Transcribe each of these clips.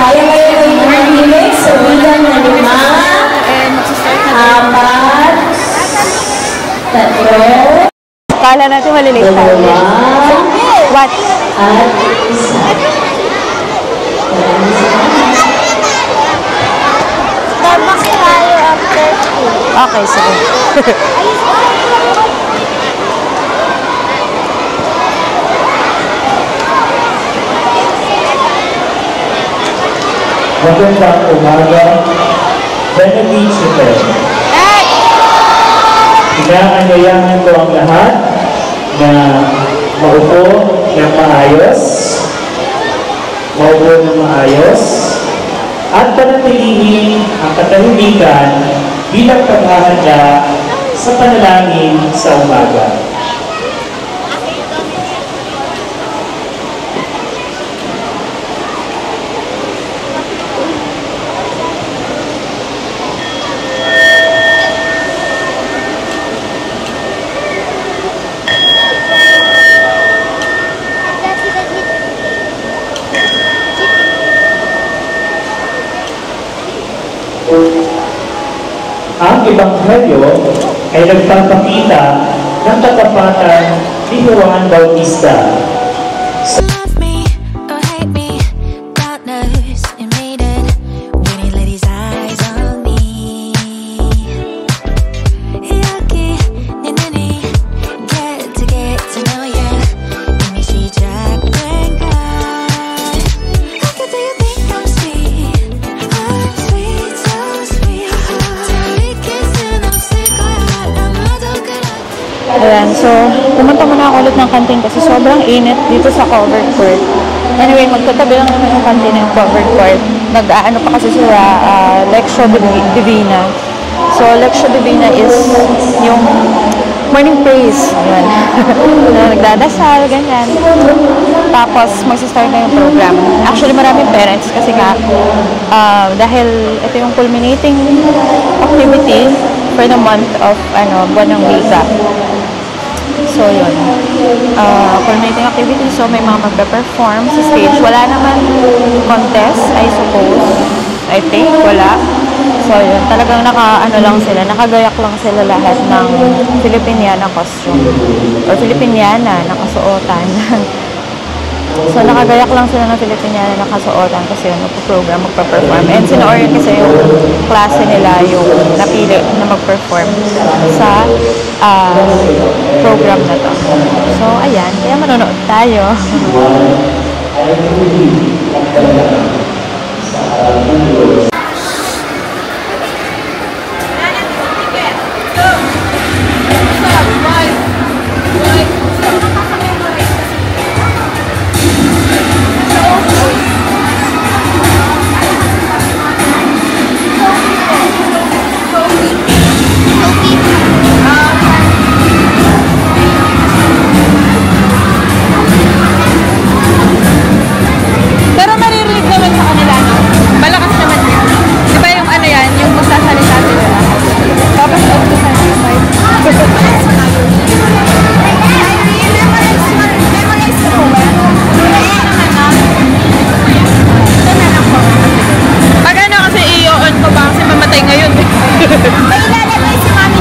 Kaya kayo kayo mahilig sa bilang na 5, 4, 3, Kala natin malilate tayo. What? At 1. Starbucks tayo after school. Okay, sige. Magandang umaga, Benefice Hotel. Inaanyayahan ko ang lahat na maupo ng maayos, at panatilihin ang katahimikan bilang paghahanda sa panalangin sa umaga. Ang Ebanghelyo ay nagpapakita ng katapatan ni Juan Bautista. Ayan, so pumunta muna ako ulit ng canteen kasi sobrang init dito sa covered court. Anyway, magtatabi lang naman yung canteen ng covered court. Nag-aano pa kasi sila, Lectio Divina. So, Lectio Divina is yung morning praise. Ayan. Nagdadasal, ganyan. Tapos, magsistart na yung program. Actually, maraming parents kasi nga, dahil ito yung culminating activity for the month of buwan ng wika. So, yun. Culminating activity. So, may mga magpe-perform sa stage. Wala naman contest, I suppose. I think, wala. So, yun. Talagang nakagayak lang sila lahat ng Filipiniana costume. Or Filipiniana, nakasuotan. So, nakagayak lang sila ng Filipiniana nakasuotan kasi yun, magpa-perform. And sino-orient kasi yung klase nila yung napili na mag-perform sa program na to. So, ayan. Kaya manonood tayo.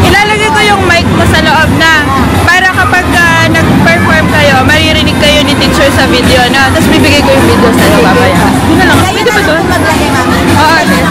Ilalagay ko yung mic mo sa loob na para kapag nag-perform kayo, maririnig kayo ni teacher sa video na. Tapos bibigay ko yung video sa iyo babaya. Yun na lang. Pwede ba doon? Oo, okay.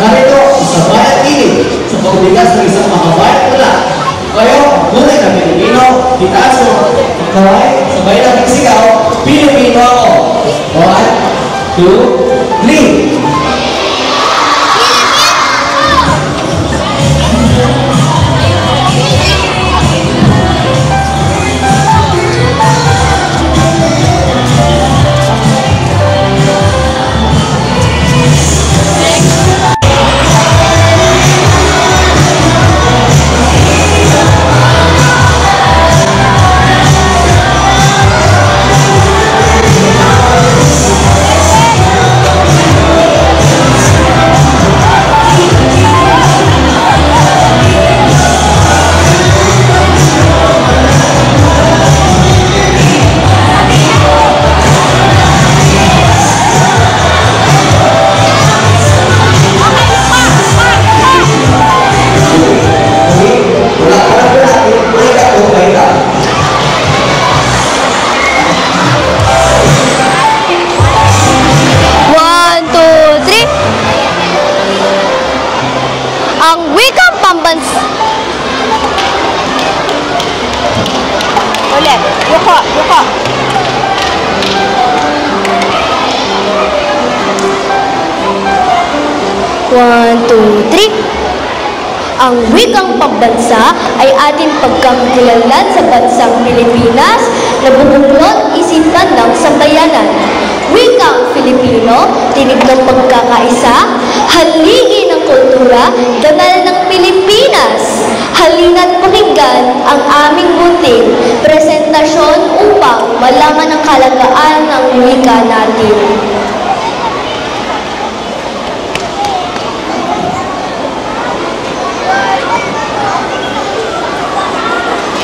Narito sa bayan ini sa pagbigas ng isang makabayang mula. Kayo, tunay na Pilipino, itaas mo kaway, sabay natin sigaw, Pilipino ako. 1, 2, 3. 1, 2, 3. Ang wikang pambansa ay ating pagkakakilanlan sa bansang Pilipinas na bumuklod isipan ng sambayanan. Wikang Filipino, tinig ng pagkakaisa, haligi ng kultura, dangal ng Pilipinas. Halina't pakinggan ang aming munting presentasyon upang malaman ang kalagaan ng wika natin.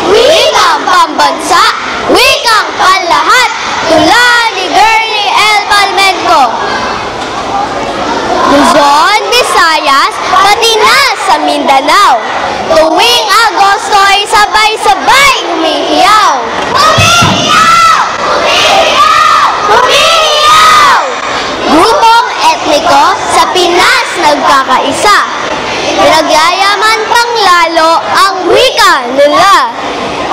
Wikang pambansa, wikang panlahat, tula ni Girlie L. Palmenco. Luzon, Visayas, pati na sa Mindanao. Tuwing Agosto ay sabay-sabay humihiyaw. Humihiyaw! Humihiyaw! Humihiyaw! Grupong etniko sa Pinas nagkakaisa. Pinagyayaman pang lalo ang wika nila.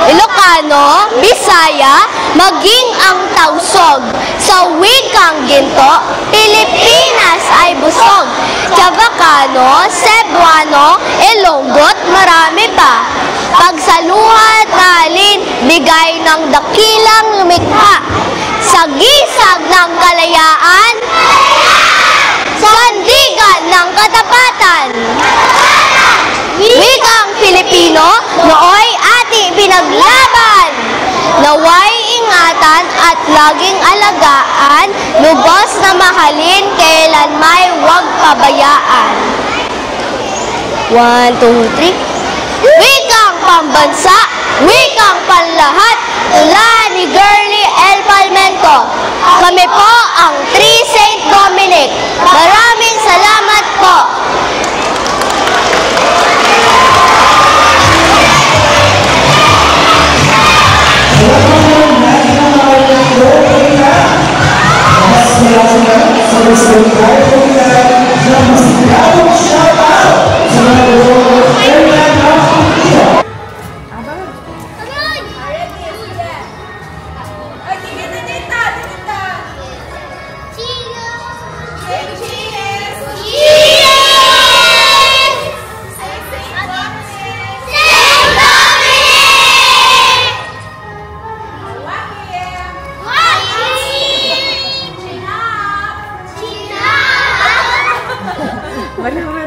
Ilocano, Bisaya, maging ang Tausog. Sa wikang Ginto, Pilipinas ay busog. Chavacano, Cebuano, Ilonggot, marami pa. Pagsaluhan natin, bigay ng dakilang lumikha. Sa gisag ng kalayaan, sandigan ng katapatan. Wikang Filipino, nooy ating pinaglaban. Naway ingatan at laging alagaan, lubos na mahalin, kailan may huwag pabayaan. 1, 2, 3. Wikang pambansa, wikang panlahat, tula ni Girlie L. Palmenco. Kami po ang 3 St. Dominic. Maraming salamat po. Wala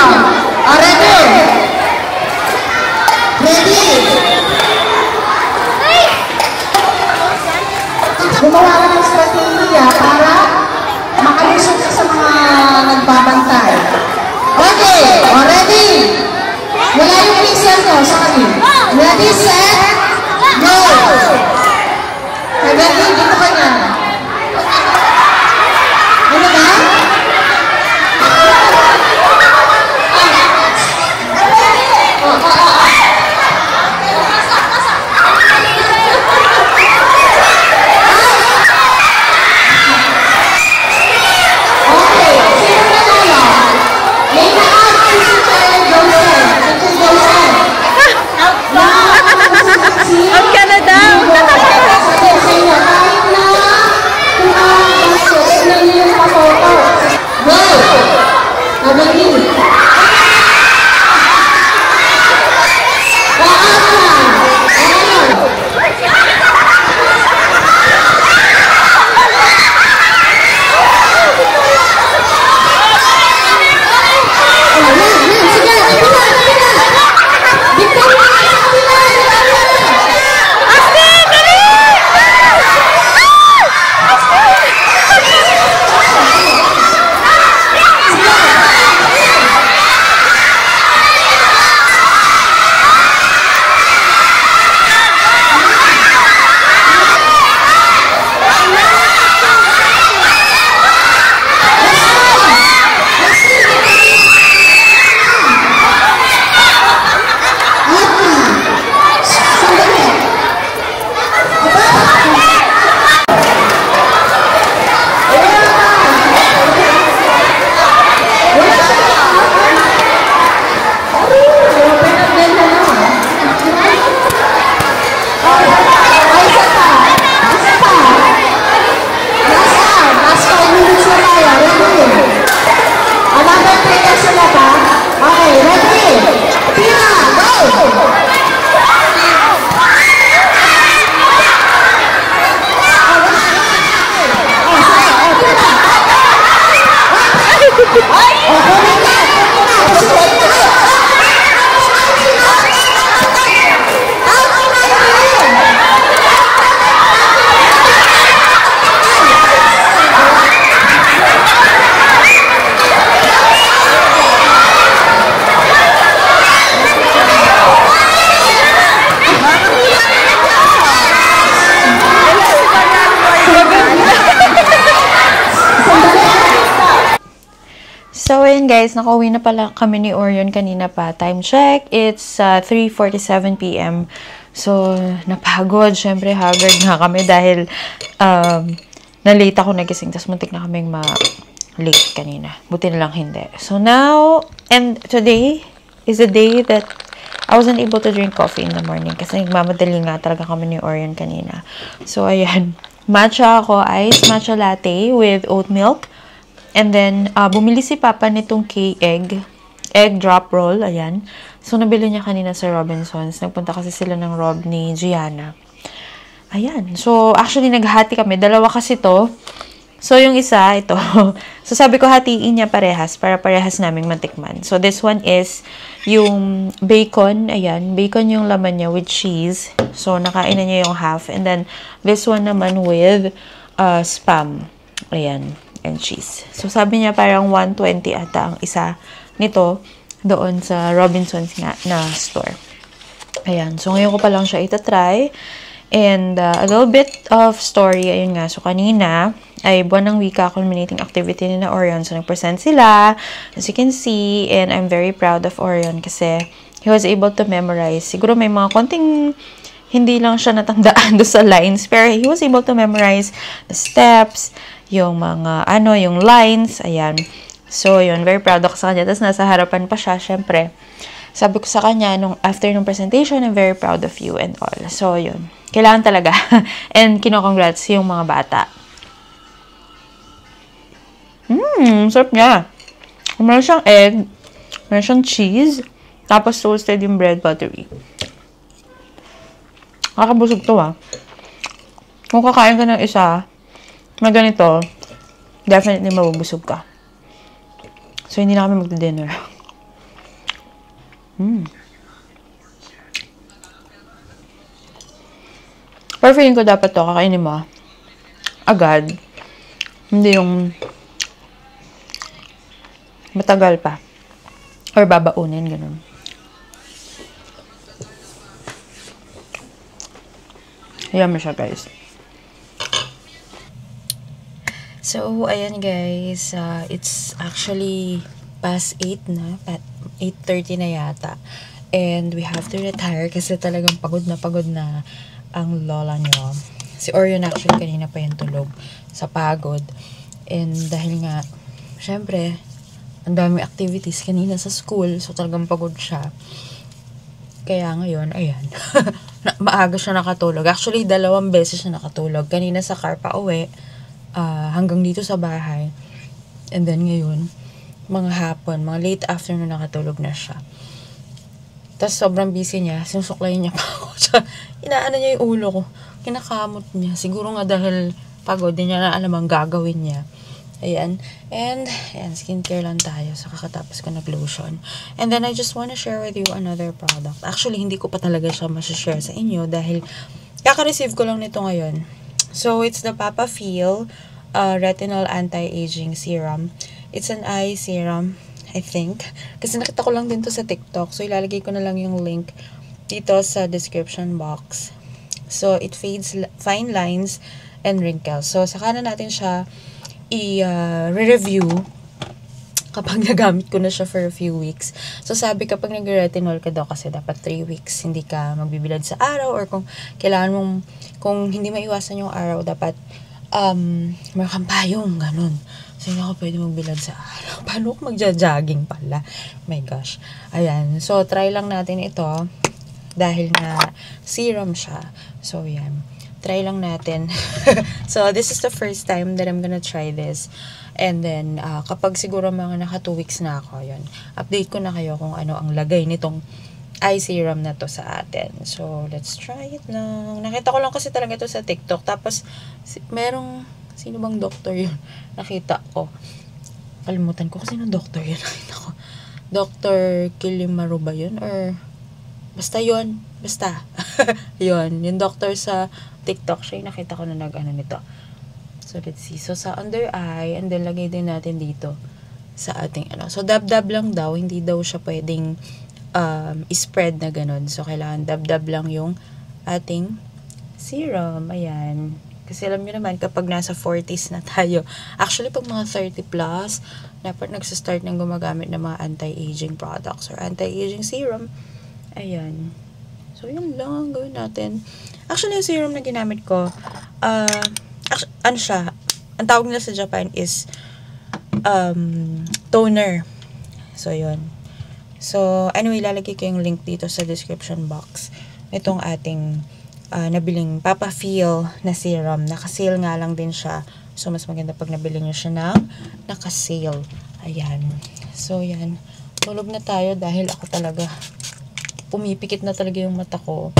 Ready? Ready? Gumawa ka ng strategiya para makalusot ka sa mga nagbabantay. Okay, ready? Wala yung pixel ko, sorry. Ready, set, go! Ready, dito ka na. Ano ba? Out ka na daw! So, ayun guys, nakauwi na pala kami ni Orion kanina pa. Time check, it's 3:47 p.m. So, napagod. Syempre, haggard nga kami dahil na-late ako nagising. Tapos, muntik na kaming ma-late kanina. Buti na lang hindi. So, now, and today is a day that I wasn't able to drink coffee in the morning kasi nagmamadali nga talaga kami ni Orion kanina. So, ayan. Matcha ako, iced matcha latte with oat milk. And then, bumili si Papa nitong K-egg. Egg drop roll, ayan. So, nabili niya kanina sa Robinsons. Nagpunta kasi sila ng Rob ni Gianna. Ayan. So, actually, naghati kami. Dalawa kasi to. So, yung isa, ito. So, sabi ko, hatiin niya parehas para parehas naming mantikman. So, this one is yung bacon. Ayan. Bacon yung laman niya with cheese. So, nakain na niya yung half. And then, this one naman with spam. Ayan. And cheese. So, sabi niya parang 120 ata ang isa nito doon sa Robinsons nga na store. Ayan. So, ngayon ko pa lang siya itatry. And a little bit of story. Ayun nga. So, kanina ay buwan ng wika culminating activity ni na Orion. So, nag-present sila. As you can see. And I'm very proud of Orion kasi he was able to memorize. Siguro may mga konting hindi lang siya natandaan do sa lines. Pero he was able to memorize the steps, yung mga, yung lines, ayan. So, yun, very proud ako sa kanya. Tapos, nasa harapan pa siya, syempre. Sabi ko sa kanya, after nung presentation, I'm very proud of you and all. So, yun. Kailangan talaga. And, kino-congrats yung mga bata. Sarap niya. Meron siyang egg, meron siyang cheese, tapos toasted yung bread buttery. Nakakabusog to, Kung kakain ka ng isa, na ganito, definitely mabubusog ka. So, hindi na kami magdi-dinner. Pero feeling ko dapat to, kakainin mo agad. Hindi yung matagal pa. Or babaunin, ganun. Yummy siya, guys. So, ayan guys. It's actually past 8 na. 8:30 na yata. And we have to retire kasi talagang pagod na ang lola nyo. Si Orion actually kanina pa yung tulog sa pagod. And dahil nga, syempre, ang daming activities kanina sa school. So, talagang pagod siya. Kaya ngayon, ayan. Maaga siya nakatulog. Actually, 2 beses siya nakatulog. Kanina sa car pa uwi. Hanggang dito sa bahay. And then ngayon, mga hapon, mga late afternoon nakatulog na siya. Tapos sobrang busy niya. Sinusuklayin niya pa ako. Inaano niya yung ulo ko. Kinakamot niya. Siguro nga dahil pagod, din niya na alam ang gagawin niya. Ayan. And, ayan, skincare lang tayo. So, kakatapos ko nag-lotion. And then, I just wanna share with you another product. Actually, hindi ko pa talaga siya masashare sa inyo dahil kaka-receive ko lang nito ngayon. So, it's the Papa Feel Retinol Anti-Aging Serum. It's an eye serum, I think. Kasi nakita ko lang din to sa TikTok. So, ilalagay ko na lang yung link dito sa description box. So, it fades fine lines and wrinkles. So, saka na natin siya i-review kapag nagamit ko na siya for a few weeks. So, sabi kapag nag-retinol ka daw kasi dapat 3 weeks hindi ka magbibilad sa araw or kung kailangan mong, kung hindi maiwasan yung araw, dapat meron kang payong, ganun. So, hindi ako pwede magbilad sa araw. Paano ako magja-jogging pala? My gosh. Ayan. So, try lang natin ito dahil na serum siya. So, yan. Try lang natin. So, this is the first time that I'm gonna try this. And then, kapag siguro mga naka 2 weeks na ako, yun, update ko na kayo kung ano ang lagay nitong eye serum na to sa atin. So, let's try it lang. Nakita ko lang kasi talaga ito sa TikTok. Tapos, merong, sino bang doctor yun? Nakita ko. Kalimutan ko kung sino doctor yun. Nakita ko. Dr. Kilimaru ba yun? Or, basta yun. Basta. Yun. Yung doctor sa TikTok, siya yung nakita ko na nag-ano nito. So, let's see. So, sa under eye, and then lagay din natin dito sa ating ano. So, dab-dab lang daw. Hindi daw siya pwedeng spread na ganun. So, kailangan dab-dab lang yung ating serum. Ayan. Kasi alam nyo naman, kapag nasa 40s na tayo, actually, pag mga 30 plus, dapat nagsistart ng gumagamit ng mga anti-aging products or anti-aging serum. Ayan. So, yun lang. Gawin natin. Actually, yung serum na ginamit ko, ano siya, ang tawag nila sa Japan is toner. So, yun. So, anyway, lalagay ko yung link dito sa description box. Itong ating nabiling Papa Feel na serum. Naka-sale nga lang din siya. So, mas maganda pag nabili nyo siya ng naka-sale. Ayan. So, yan. Tulog na tayo dahil ako talaga pumipikit na talaga yung mata ko.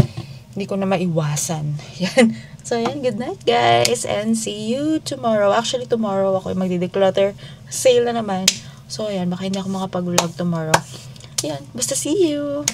Hindi ko na maiwasan. Yan. So, yan. Good night, guys. And see you tomorrow. Actually, tomorrow ako magdi-declutter. Sale na naman. So, yan. Baka hindi ako makapag-vlog tomorrow. Yan. Basta see you.